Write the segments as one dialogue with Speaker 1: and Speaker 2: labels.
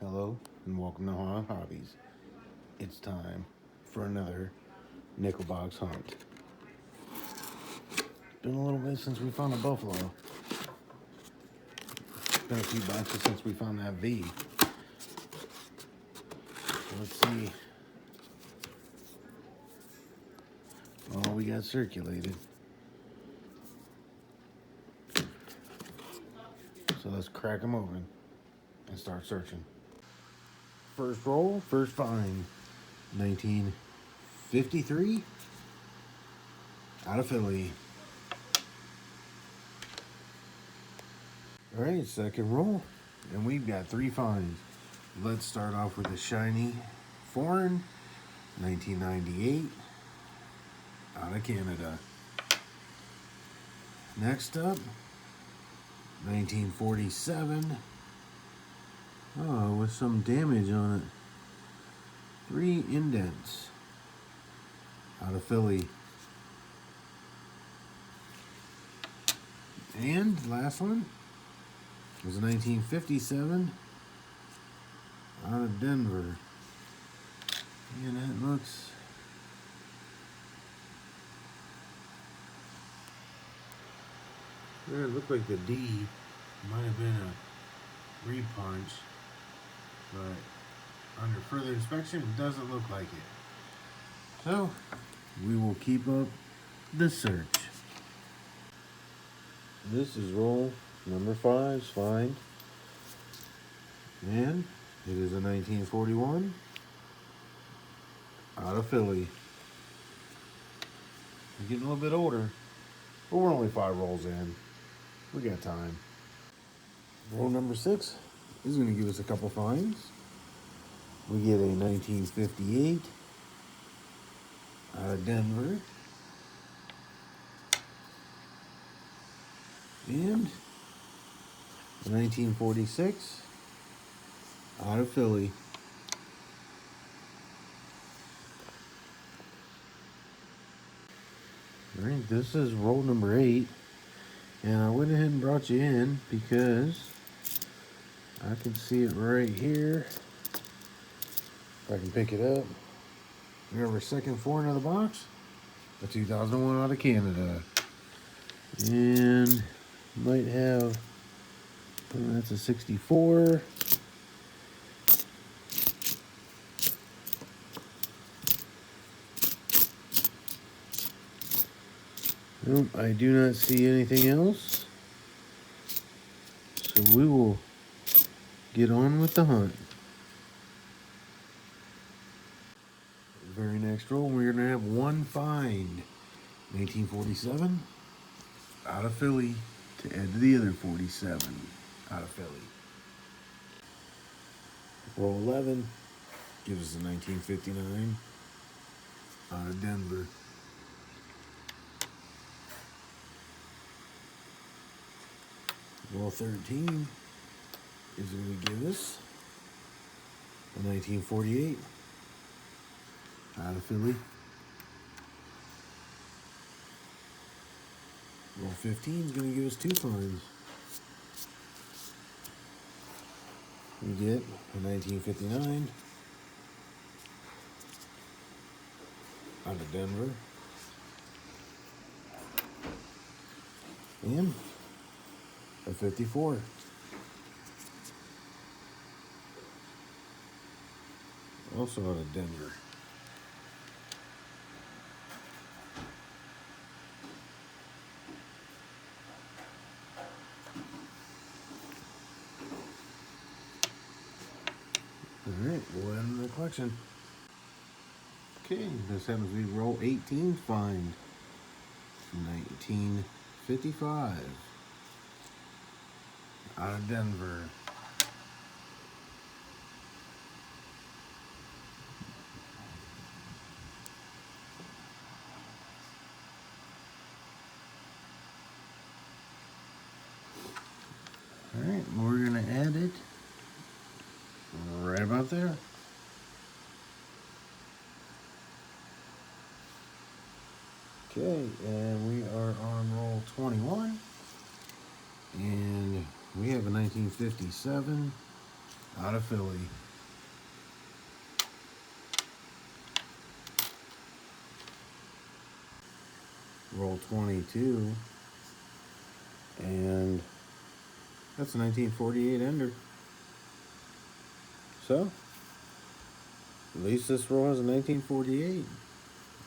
Speaker 1: Hello and welcome to Ohio Hobbies. It's time for another nickel box hunt. Been a little bit since we found a buffalo. Been a few boxes since we found that V. Let's see. Oh, we got circulated. So let's crack them open and start searching. First roll, first find. 1953 out of Philly. All right, second roll, and we've got three finds. Let's start off with a shiny foreign, 1998 out of Canada. Next up, 1947. Oh, with some damage on it. 3 indents out of Philly. And last one was a 1957 out of Denver. And it looks it looked like the D might have been a repunch, but under further inspection, it doesn't look like it. So, we will keep up the search. This is roll number 5's find. And it is a 1941 out of Philly. We're getting a little bit older, but we're only 5 rolls in. We got time. Roll number 6 is going to give us a couple finds. We get a 1958 out of Denver. And a 1946 out of Philly. All right, this is roll number 8. And I went ahead and brought you in because I can see it right here. If I can pick it up. We have our second foreign of the box. A 2001 out of Canada. And might have, that's a 64. Nope, I do not see anything else. So we will get on with the hunt. Very next roll, we're going to have one find. 1947 out of Philly to add to the other 47 out of Philly. Roll 11 gives us a 1959 out of Denver. Roll 13 is going to give us a 1948 out of Philly. Roll 15 is going to give us 2 finds. We get a 1959 out of Denver. And a 54. Also out of Denver. Alright, we'll add them to the collection. Okay, this happens to be roll 18 find. 1955 out of Denver. Alright, we're going to add it right about there. Okay, and we are on roll 21. And we have a 1957 out of Philly. Roll 22, and that's a 1948 ender. So, at least this roll has a 1948.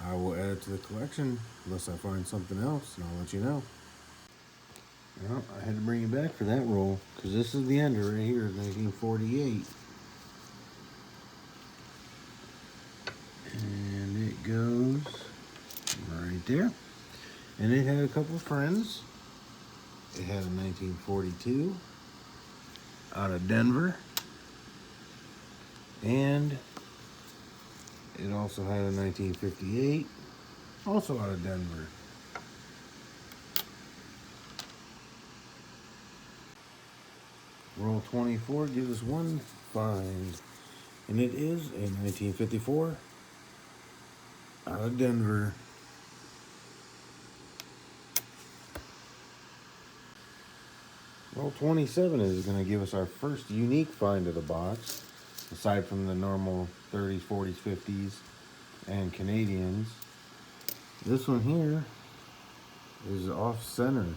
Speaker 1: I will add it to the collection unless I find something else, and I'll let you know. Well, I had to bring you back for that roll because this is the ender right here, 1948. And it goes right there. And it had a couple friends. It had a 1942 out of Denver. And it also had a 1958, also out of Denver. Roll 24 gives us one find. And it is a 1954 out of Denver. Roll 27 is going to give us our first unique find of the box, aside from the normal 30s, 40s, 50s, and Canadians. This one here is off center.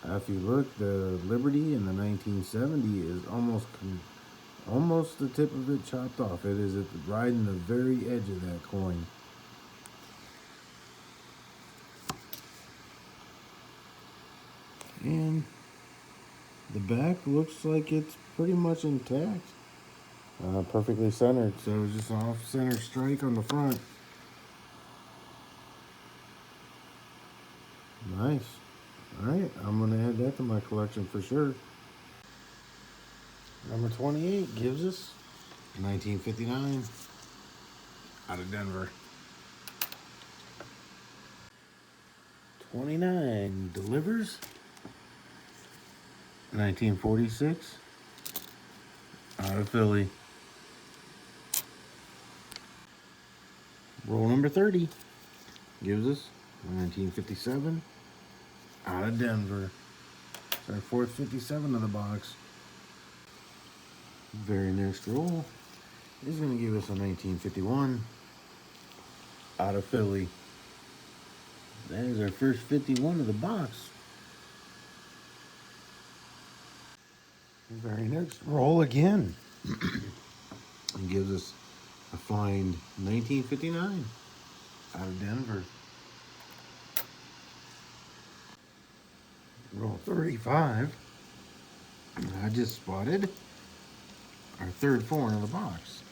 Speaker 1: If you look, the Liberty in the 1970 is almost the tip of it chopped off. It is riding the very edge of that coin. And the back looks like it's pretty much intact. Perfectly centered, so it's just an off-center strike on the front. Nice. Alright, I'm going to add that to my collection for sure. Number 28 gives us 1959 out of Denver. 29 delivers 1946 out of Philly. Roll number 30 gives us 1957 out of Denver. It's our fourth 57 of the box. Very next roll is going to give us a 1951 out of Philly. That is our first 51 of the box. Very next roll again. It gives us a find 1959 out of Denver. Roll 35. I just spotted our third foreign of the box.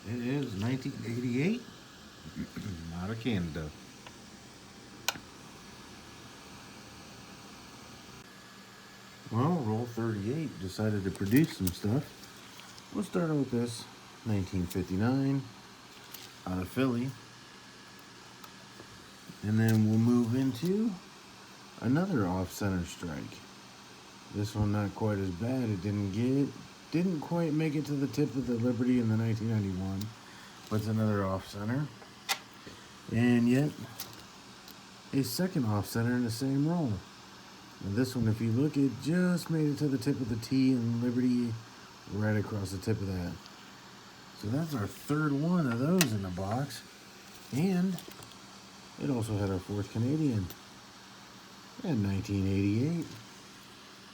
Speaker 1: It is 1988 out of Canada. Well, roll 38 decided to produce some stuff. We'll start with this 1959 out of Philly. And then we'll move into another off-center strike. This one not quite as bad. It didn't quite make it to the tip of the Liberty in the 1991, but it's another off-center. And yet, a second off-center in the same roll. Now this one, if you look, it just made it to the tip of the T and Liberty right across the tip of that. So that's our third one of those in the box. And it also had our fourth Canadian in 1988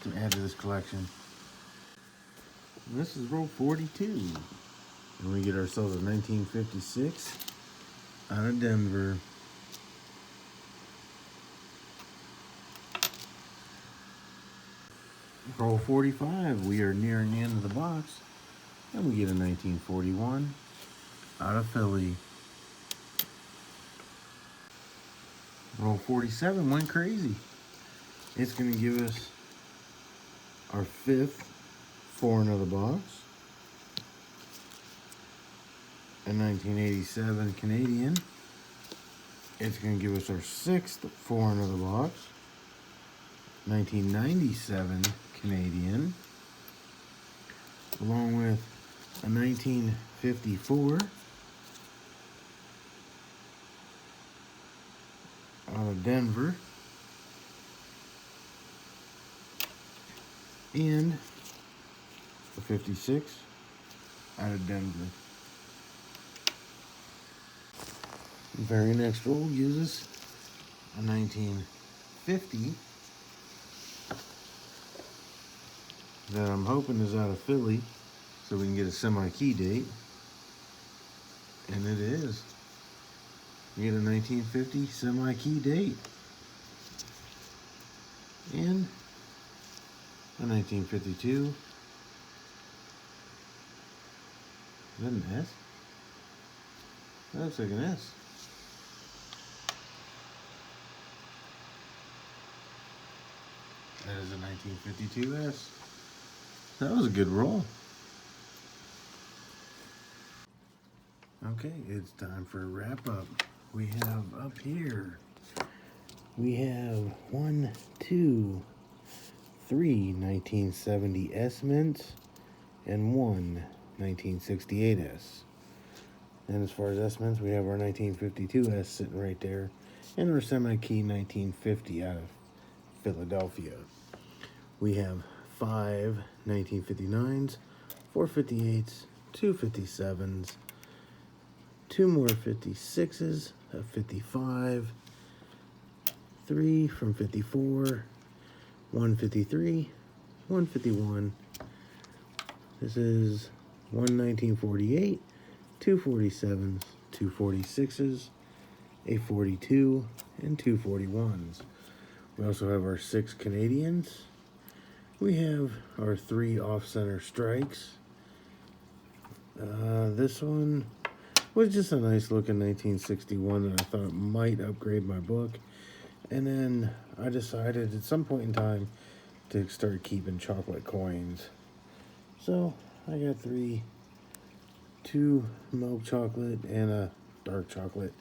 Speaker 1: to add to this collection. And this is roll 42. And we get ourselves a 1956 out of Denver. Roll 45, we are nearing the end of the box, and we get a 1941 out of Philly. Roll 47 went crazy. It's going to give us our fifth foreign of the box, a 1987 Canadian. It's going to give us our sixth foreign of the box, 1997 Canadian, along with a 1954 out of Denver, and the 56 out of Denver. The very next roll uses a 1950 that I'm hoping is out of Philly, so we can get a semi-key date. And it is. You get a 1950 semi-key date. And a 1952. Is that an S? That looks like an S. That is a 1952 S. That was a good roll. Okay, it's time for a wrap up. We have up here, we have 1, 2, 3 1970 S mints and 1 1968 S. And as far as S mints, we have our 1952 S sitting right there and our semi-key 1950 out of Philadelphia. We have 5 1959s, 4 58s, 2 57s, 2 more 56s, a 55, 3 from 54, 153, 151. This is 1 1948, 2 47s, 2 46s, a 42, and 2 41s. We also have our 6 Canadians. We have our 3 off-center strikes. This one was just a nice looking 1961 that I thought might upgrade my book. And then I decided at some point in time to start keeping chocolate coins. So I got 2 milk chocolate and a dark chocolate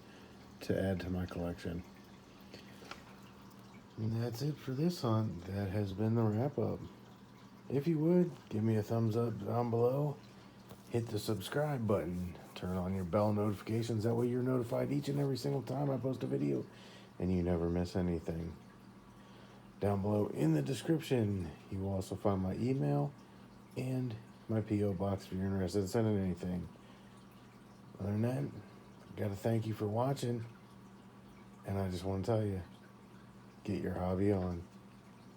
Speaker 1: to add to my collection. And that's it for this hunt. That has been the wrap up. If you would, give me a thumbs up down below. Hit the subscribe button. Turn on your bell notifications. That way you're notified each and every single time I post a video and you never miss anything. Down below in the description, you will also find my email and my P.O. box if you're interested in sending anything. Other than that, I gotta thank you for watching. And I just want to tell you, get your hobby on.